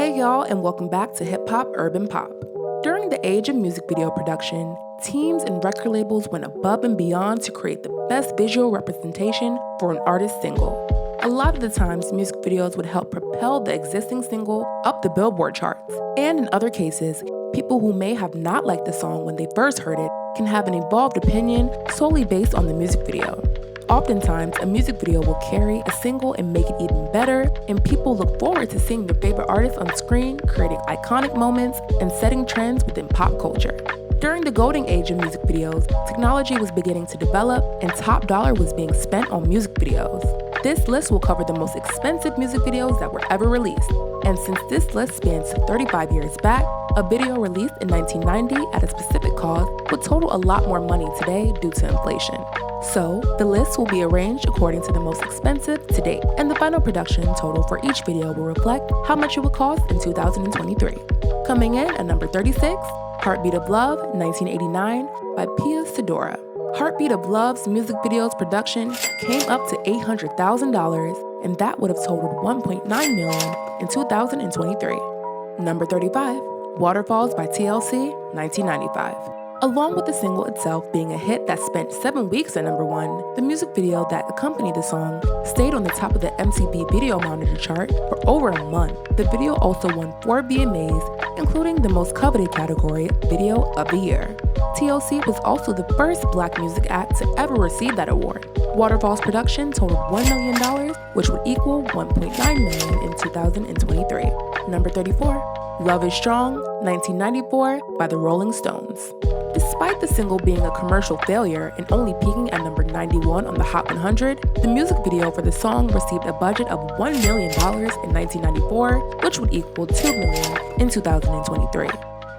Hey y'all, and welcome back to Hip Hop Urban Pop. During the age of music video production, teams and record labels went above and beyond to create the best visual representation for an artist's single. A lot of the times, music videos would help propel the existing single up the Billboard charts. And in other cases, people who may have not liked the song when they first heard it can have an evolved opinion solely based on the music video. Oftentimes, a music video will carry a single and make it even better, and people look forward to seeing their favorite artists on screen, creating iconic moments and setting trends within pop culture. During the golden age of music videos, technology was beginning to develop and top dollar was being spent on music videos. This list will cover the most expensive music videos that were ever released. And since this list spans 35 years back, a video released in 1990 at a specific cost would total a lot more money today due to inflation. So, the list will be arranged according to the most expensive to date, and the final production total for each video will reflect how much it would cost in 2023. Coming in at number 36, Heartbeat of Love, 1989 by Pia Sedora. Heartbeat of Love's music video's production came up to $800,000, and that would have totaled $1.9 million in 2023. Number 35, Waterfalls by TLC, 1995. Along with the single itself being a hit that spent 7 weeks at number 1, the music video that accompanied the song stayed on the top of the MTV Video Monitor chart for over a month. The video also won 4 VMAs, including the most coveted category, Video of the Year. TLC was also the first Black music act to ever receive that award. Waterfall's production totaled $1 million, which would equal $1.9 million in 2023. Number 34. Love is Strong, 1994 by the Rolling Stones. Despite the single being a commercial failure and only peaking at number 91 on the Hot 100, the music video for the song received a budget of $1 million in 1994, which would equal $2 million in 2023.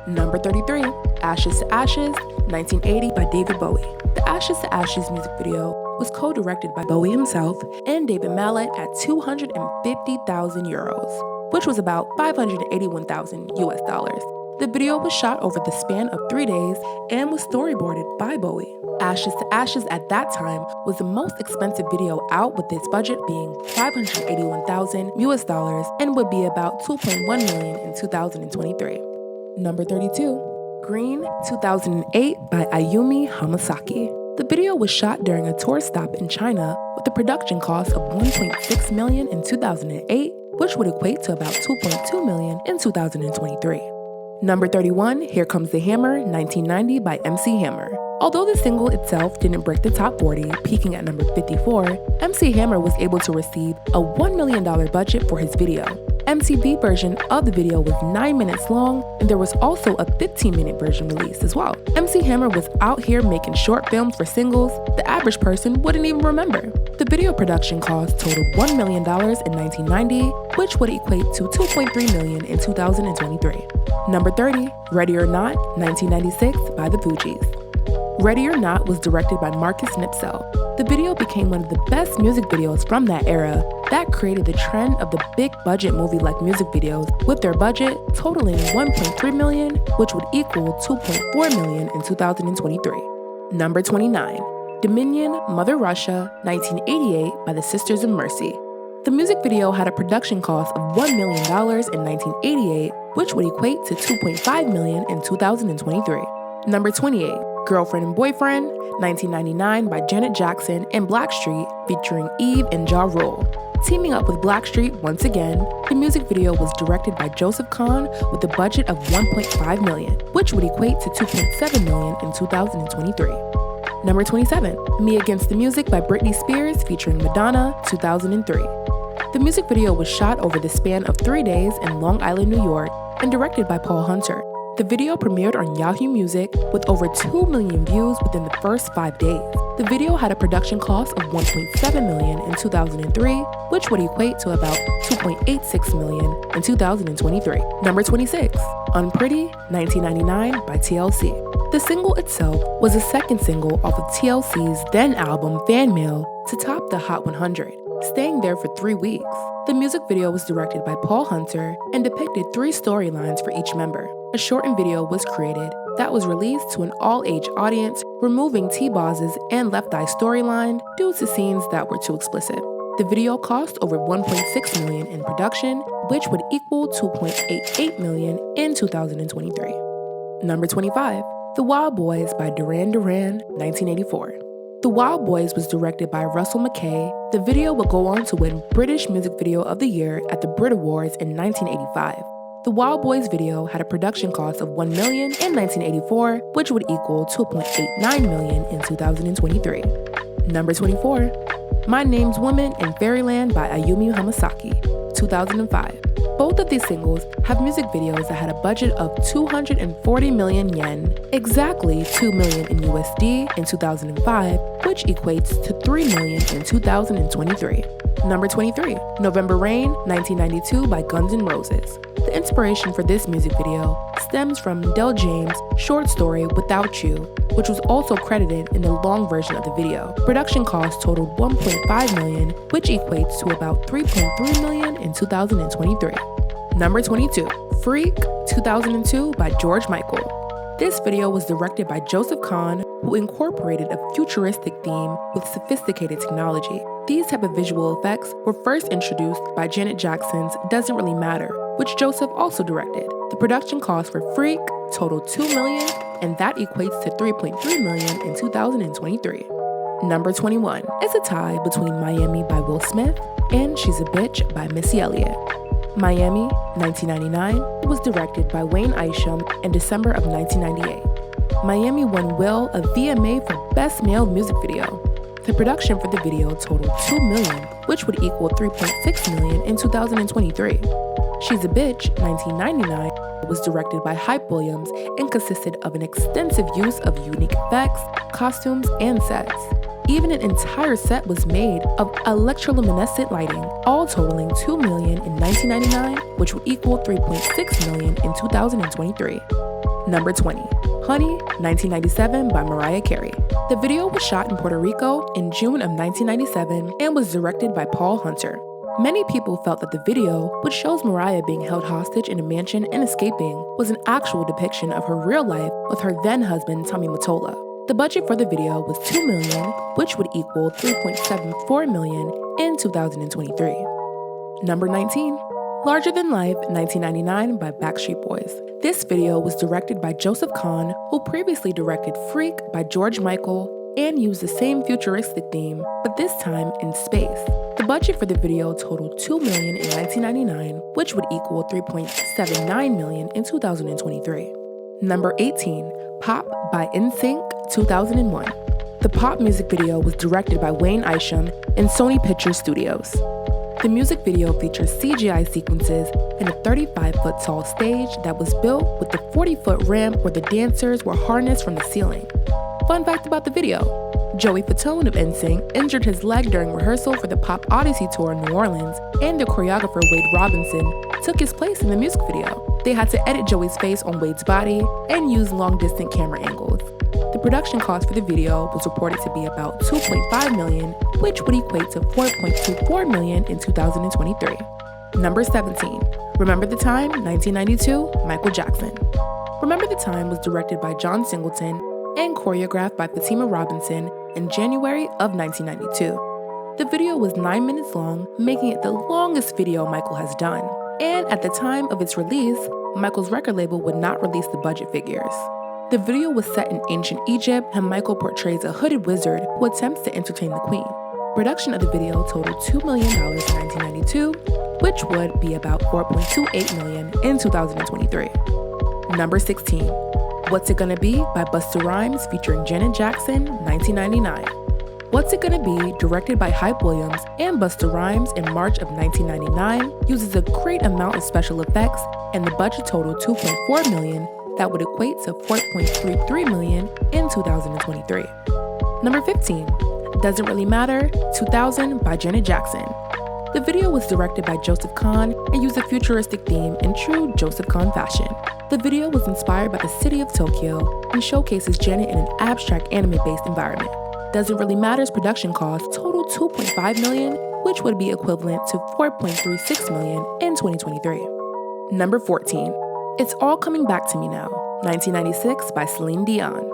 Number 33, Ashes to Ashes, 1980 by David Bowie. The Ashes to Ashes music video was co-directed by Bowie himself and David Mallet at 250,000 euros, which was about 581,000 US dollars. The video was shot over the span of 3 days and was storyboarded by Bowie. Ashes to Ashes at that time was the most expensive video out, with its budget being 581,000 US dollars and would be about 2.1 million in 2023. Number 32, Green, 2008 by Ayumi Hamasaki. The video was shot during a tour stop in China with a production cost of $1.6 million in 2008, which would equate to about $2.2 million in 2023. Number 31, Here Comes the Hammer, 1990 by MC Hammer. Although the single itself didn't break the top 40, peaking at number 54, MC Hammer was able to receive a $1 million budget for his video. MTV version of the video was 9 minutes long, and there was also a 15-minute version released as well. MC Hammer was out here making short films for singles the average person wouldn't even remember. The video production cost totaled $1 million in 1990, which would equate to $2.3 million in 2023. Number 30, Ready or Not, 1996 by the Fugees. Ready or Not was directed by Marcus Nipsell. The video became one of the best music videos from that era that created the trend of the big-budget movie-like music videos, with their budget totaling $1.3 million, which would equal $2.4 million in 2023. Number 29, Dominion, Mother Russia, 1988 by the Sisters of Mercy. The music video had a production cost of $1 million in 1988, which would equate to $2.5 million in 2023. Number 28, Girlfriend and Boyfriend, 1999 by Janet Jackson and Blackstreet, featuring Eve and Ja Rule. Teaming up with Blackstreet once again, the music video was directed by Joseph Kahn with a budget of $1.5 million, which would equate to $2.7 million in 2023. Number 27, Me Against the Music by Britney Spears featuring Madonna, 2003. The music video was shot over the span of 3 days in Long Island, New York, and directed by Paul Hunter. The video premiered on Yahoo Music with over 2 million views within the first 5 days. The video had a production cost of $1.7 million in 2003, which would equate to about $2.86 million in 2023. Number 26, Unpretty, 1999 by TLC. The single itself was the second single off of TLC's then album Fan Mail to top the Hot 100, staying there for 3 weeks. The music video was directed by Paul Hunter and depicted 3 storylines for each member. A shortened video was created that was released to an all-age audience, removing T-Boz's and Left Eye storyline due to scenes that were too explicit. The video cost over $1.6 million in production, which would equal $2.88 million in 2023. Number 25, The Wild Boys by Duran Duran, 1984. The Wild Boys was directed by Russell McKay. The video would go on to win British Music Video of the Year at the Brit Awards in 1985. The Wild Boys video had a production cost of $1 million in 1984, which would equal $2.89 million in 2023. Number 24, My Name's Woman in Fairyland by Ayumi Hamasaki, 2005. Both of these singles have music videos that had a budget of 240 million yen, exactly 2 million in USD in 2005, which equates to 3 million in 2023. Number 23, November Rain, 1992 by Guns N' Roses. The inspiration for this music video stems from Del James' short story Without You, which was also credited in the long version of the video. Production costs totaled $1.5 million, which equates to about $3.3 million in 2023. Number 22, Freak, 2002 by George Michael. This video was directed by Joseph Kahn, who incorporated a futuristic theme with sophisticated technology. These type of visual effects were first introduced by Janet Jackson's Doesn't Really Matter, which Joseph also directed. The production cost for Freak totaled $2 million, and that equates to $3.3 million in 2023. Number 21, It's a tie between Miami by Will Smith and She's a Bitch by Missy Elliott. Miami, 1999, was directed by Wayne Isham in December of 1998. Miami won Will a VMA for Best Male Music Video. The production for the video totaled $2 million, which would equal $3.6 million in 2023. She's a Bitch, 1999, was directed by Hype Williams and consisted of an extensive use of unique effects, costumes, and sets. Even an entire set was made of electroluminescent lighting, all totaling $2 million in 1999, which would equal $3.6 million in 2023. Number 20, Honey, 1997 by Mariah Carey. The video was shot in Puerto Rico in June of 1997 and was directed by Paul Hunter. Many people felt that the video, which shows Mariah being held hostage in a mansion and escaping, was an actual depiction of her real life with her then-husband Tommy Mottola. The budget for the video was $2 million, which would equal $3.74 million in 2023. Number 19, Larger Than Life, 1999 by Backstreet Boys. This video was directed by Joseph Kahn, who previously directed Freak by George Michael and used the same futuristic theme, but this time in space. The budget for the video totaled $2 million in 1999, which would equal $3.79 million in 2023. Number 18, Pop by NSYNC, 2001. The Pop music video was directed by Wayne Isham and Sony Pictures Studios. The music video features CGI sequences and a 35-foot tall stage that was built with the 40-foot ramp where the dancers were harnessed from the ceiling. Fun fact about the video, Joey Fatone of NSYNC injured his leg during rehearsal for the Pop Odyssey tour in New Orleans, and the choreographer Wade Robinson took his place in the music video. They had to edit Joey's face on Wade's body and use long-distance camera angles. The production cost for the video was reported to be about $2.5 million, which would equate to $4.24 million in 2023. Number 17, Remember the Time, 1992, Michael Jackson. Remember the Time was directed by John Singleton and choreographed by Fatima Robinson in January of 1992. The video was 9 minutes long, making it the longest video Michael has done. And at the time of its release, Michael's record label would not release the budget figures. The video was set in ancient Egypt, and Michael portrays a hooded wizard who attempts to entertain the queen. Production of the video totaled $2 million in 1992, which would be about $4.28 million in 2023. Number 16, What's It Gonna Be by Busta Rhymes featuring Janet Jackson, 1999. What's It Gonna Be, directed by Hype Williams and Busta Rhymes in March of 1999, uses a great amount of special effects, and the budget totaled $2.4 million, that would equate to $4.33 million in 2023. Number 15, Doesn't Really Matter, 2000 by Janet Jackson. The video was directed by Joseph Kahn and used a futuristic theme in true Joseph Kahn fashion. The video was inspired by the city of Tokyo and showcases Janet in an abstract anime-based environment. Doesn't Really Matter's production cost totaled $2.5 million, which would be equivalent to $4.36 million in 2023. Number 14, It's All Coming Back to Me Now, 1996 by Celine Dion.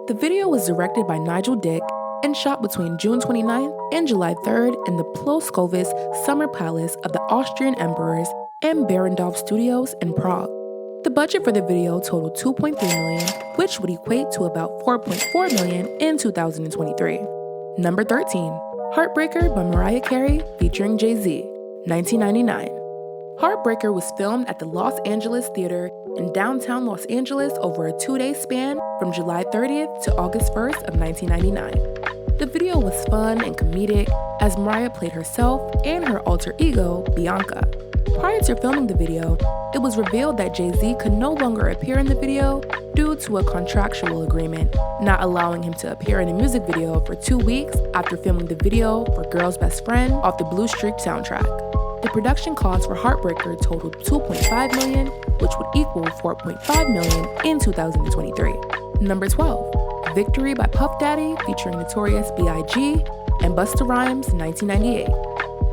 The video was directed by Nigel Dick and shot between June 29th and July 3rd in the Ploskovis Summer Palace of the Austrian Emperors and Barrandov Studios in Prague. The budget for the video totaled $2.3 million, which would equate to about $4.4 million in 2023. Number 13, Heartbreaker by Mariah Carey featuring Jay-Z, 1999. Heartbreaker was filmed at the Los Angeles Theater in downtown Los Angeles over a 2-day span from July 30th to August 1st of 1999. The video was fun and comedic as Mariah played herself and her alter ego, Bianca. Prior to filming the video, it was revealed that Jay-Z could no longer appear in the video due to a contractual agreement, not allowing him to appear in a music video for 2 weeks after filming the video for Girl's Best Friend off the Blue Streak soundtrack. The production cost for Heartbreaker totaled $2.5 million, which would equal $4.5 million in 2023. Number 12, Victory by Puff Daddy featuring Notorious B.I.G. and Busta Rhymes, 1998.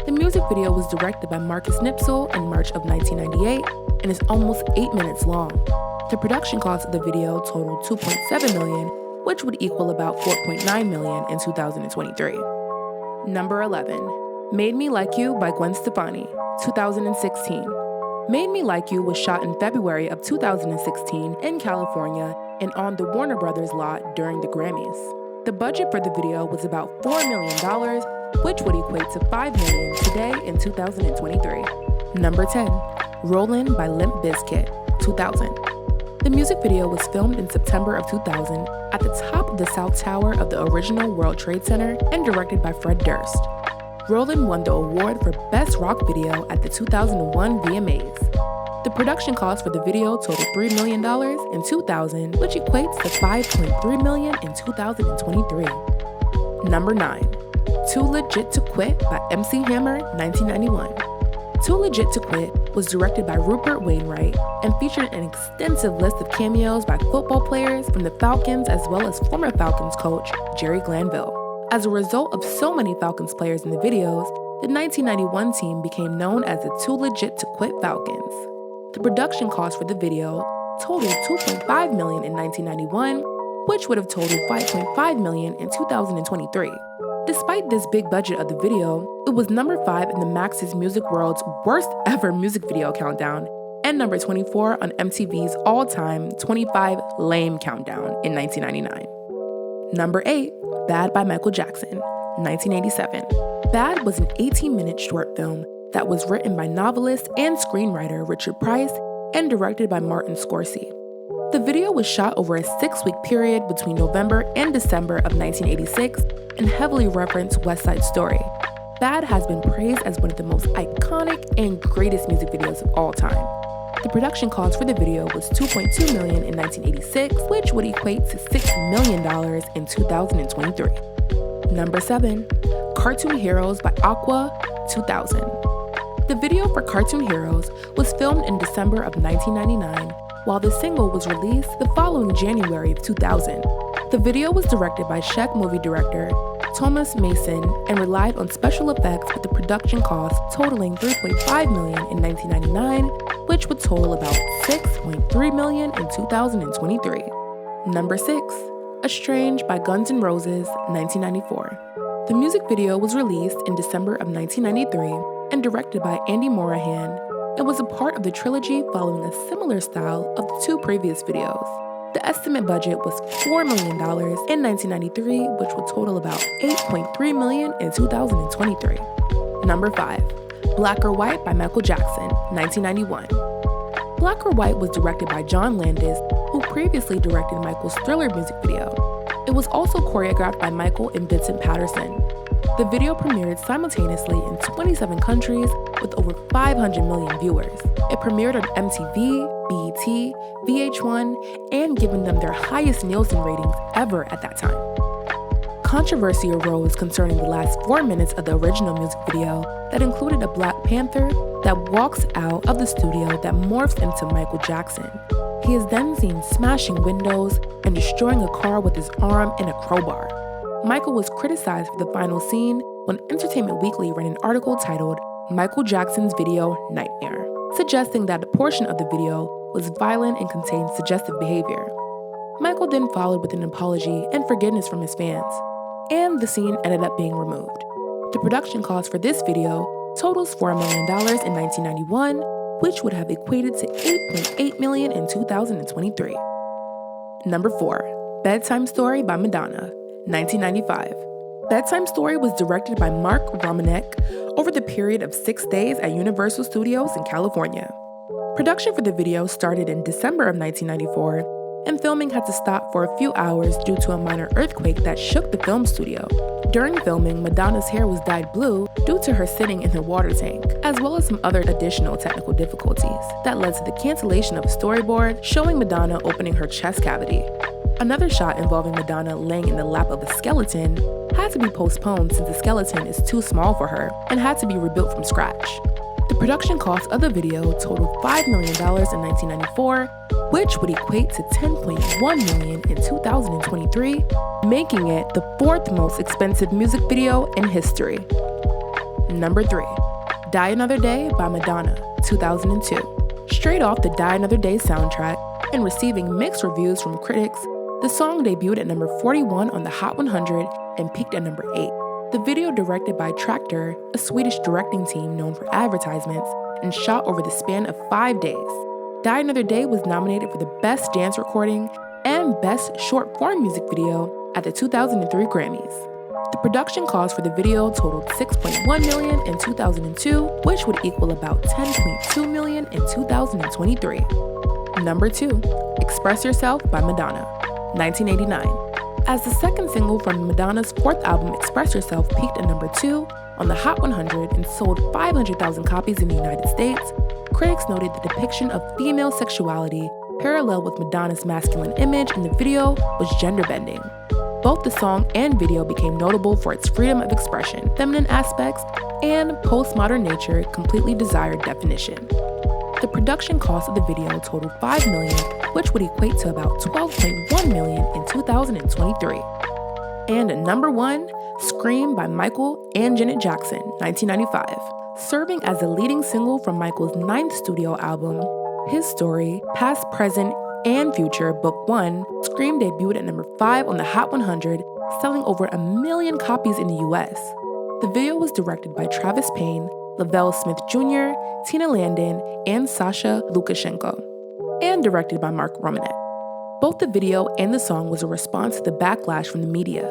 The music video was directed by Marcus Nipsel in March of 1998 and is almost 8 minutes long. The production cost of the video totaled $2.7 million, which would equal about $4.9 million in 2023. Number 11, Made Me Like You by Gwen Stefani, 2016. Made Me Like You was shot in February of 2016 in California and on the Warner Brothers lot during the Grammys. The budget for the video was about $4 million, which would equate to $5 million today in 2023. Number 10, Rollin' by Limp Bizkit, 2000. The music video was filmed in September of 2000 at the top of the South Tower of the original World Trade Center and directed by Fred Durst. Rollin' won the award for Best Rock Video at the 2001 VMAs. The production cost for the video totaled $3 million in 2000, which equates to $5.3 million in 2023. Number 9, Too Legit to Quit by MC Hammer, 1991. Too Legit to Quit was directed by Rupert Wainwright and featured an extensive list of cameos by football players from the Falcons as well as former Falcons coach Jerry Glanville. As a result of so many Falcons players in the videos, the 1991 team became known as the Too Legit to Quit Falcons. The production cost for the video totaled $2.5 million in 1991, which would have totaled $5.5 million in 2023. Despite this big budget of the video, it was number 5 in the Max's Music World's worst ever music video countdown and number 24 on MTV's all-time 25 lame countdown in 1999. Number 8, Bad by Michael Jackson, 1987. Bad was an 18-minute short film that was written by novelist and screenwriter Richard Price and directed by Martin Scorsese. The video was shot over a 6-week period between November and December of 1986 and heavily referenced West Side Story. Bad has been praised as one of the most iconic and greatest music videos of all time. The production cost for the video was $2.2 million in 1986, which would equate to $6 million in 2023. Number 7, Cartoon Heroes by Aqua, 2000. The video for Cartoon Heroes was filmed in December of 1999, while the single was released the following January of 2000. The video was directed by Czech movie director Thomas Mason and relied on special effects with the production cost totaling $3.5 million in 1999, which would total about $6.3 million in 2023. Number 6, Estranged by Guns N' Roses, 1994. The music video was released in December of 1993 and directed by Andy Morahan and was a part of the trilogy following a similar style of the 2 previous videos. The estimate budget was $4 million in 1993, which would total about $8.3 million in 2023. Number 5, Black or White by Michael Jackson, 1991. Black or White was directed by John Landis, who previously directed Michael's Thriller music video. It was also choreographed by Michael and Vincent Patterson. The video premiered simultaneously in 27 countries with over 500 million viewers. It premiered on MTV, BET, VH1, and given them their highest Nielsen ratings ever at that time. Controversy arose concerning the last 4 minutes of the original music video that included a Black Panther that walks out of the studio that morphs into Michael Jackson. He is then seen smashing windows and destroying a car with his arm and a crowbar. Michael was criticized for the final scene when Entertainment Weekly ran an article titled Michael Jackson's Video Nightmare, suggesting that a portion of the video was violent and contained suggestive behavior. Michael then followed with an apology and forgiveness from his fans. and the scene ended up being removed. The production cost for this video totals $4 million in 1991, which would have equated to $8.8 million in 2023. Number 4. Bedtime Story by Madonna, 1995. Bedtime Story was directed by Mark Romanek over the period of 6 days at Universal Studios in California. Production for the video started in December of 1994, and filming had to stop for a few hours due to a minor earthquake that shook the film studio. During filming, Madonna's hair was dyed blue due to her sitting in her water tank, as well as some other additional technical difficulties that led to the cancellation of a storyboard showing Madonna opening her chest cavity. Another shot involving Madonna laying in the lap of a skeleton had to be postponed since the skeleton is too small for her and had to be rebuilt from scratch. The production cost of the video totaled $5 million in 1994, which would equate to $10.1 million in 2023, making it the 4th most expensive music video in history. Number 3. Die Another Day by Madonna, 2002. Straight off the Die Another Day soundtrack and receiving mixed reviews from critics, the song debuted at number 41 on the Hot 100 and peaked at number 8. The video, directed by Tractor, a Swedish directing team known for advertisements, and shot over the span of 5 days. Die Another Day was nominated for the Best Dance Recording and Best Short Form Music Video at the 2003 Grammys. The production cost for the video totaled $6.1 million in 2002, which would equal about $10.2 million in 2023. Number 2. Express Yourself by Madonna, 1989. As the second single from Madonna's 4th album, Express Yourself, peaked at number 2 on the Hot 100 and sold 500,000 copies in the United States, critics noted the depiction of female sexuality parallel with Madonna's masculine image in the video was gender-bending. Both the song and video became notable for its freedom of expression, feminine aspects, and postmodern nature, completely desired definition. The production cost of the video totaled $5 million, which would equate to about $12.1 million in 2023. And number 1, Scream by Michael and Janet Jackson, 1995. Serving as the leading single from Michael's 9th studio album, His Story, Past, Present, and Future, Book 1, Scream debuted at number 5 on the Hot 100, selling over 1 million copies in the US. The video was directed by Travis Payne, Lavelle Smith Jr., Tina Landon, and Sasha Lukashenko, and directed by Mark Romanek. Both the video and the song was a response to the backlash from the media.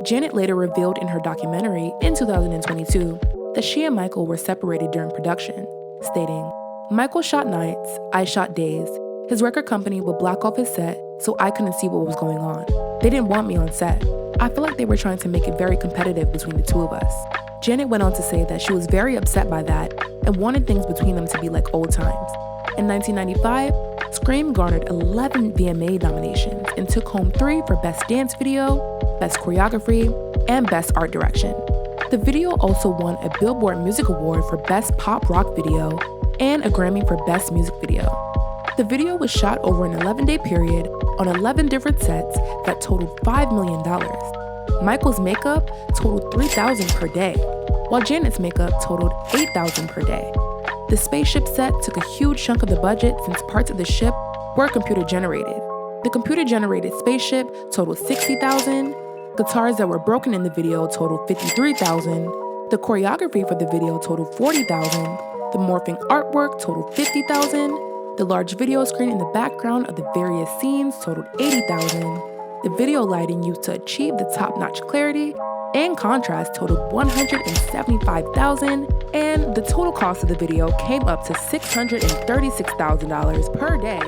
Janet later revealed in her documentary in 2022 that she and Michael were separated during production, stating, "Michael shot nights, I shot days. His record company would block off his set so I couldn't see what was going on. They didn't want me on set. I feel like they were trying to make it very competitive between the two of us." Janet went on to say that she was very upset by that and wanted things between them to be like old times. In 1995, Scream garnered 11 VMA nominations and took home 3 for Best Dance Video, Best Choreography, and Best Art Direction. The video also won a Billboard Music Award for Best Pop Rock Video and a Grammy for Best Music Video. The video was shot over an 11-day period on 11 different sets that totaled $5 million. Michael's makeup totaled $3,000 per day, while Janet's makeup totaled $8,000 per day. The spaceship set took a huge chunk of the budget since parts of the ship were computer-generated. The computer-generated spaceship totaled $60,000, guitars that were broken in the video totaled $53,000, the choreography for the video totaled $40,000, the morphing artwork totaled $50,000, the large video screen in the background of the various scenes totaled $80,000, the video lighting used to achieve the top-notch clarity and contrast totaled $175,000, and the total cost of the video came up to $636,000 per day,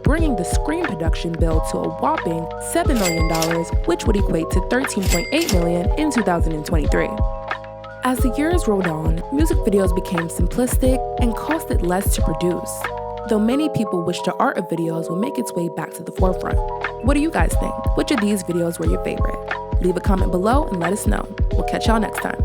bringing the Scream production bill to a whopping $7 million, which would equate to $13.8 million in 2023. As the years rolled on, music videos became simplistic and costed less to produce, though many people wish the art of videos will make its way back to the forefront. What do you guys think? Which of these videos were your favorite? Leave a comment below and let us know. We'll catch y'all next time.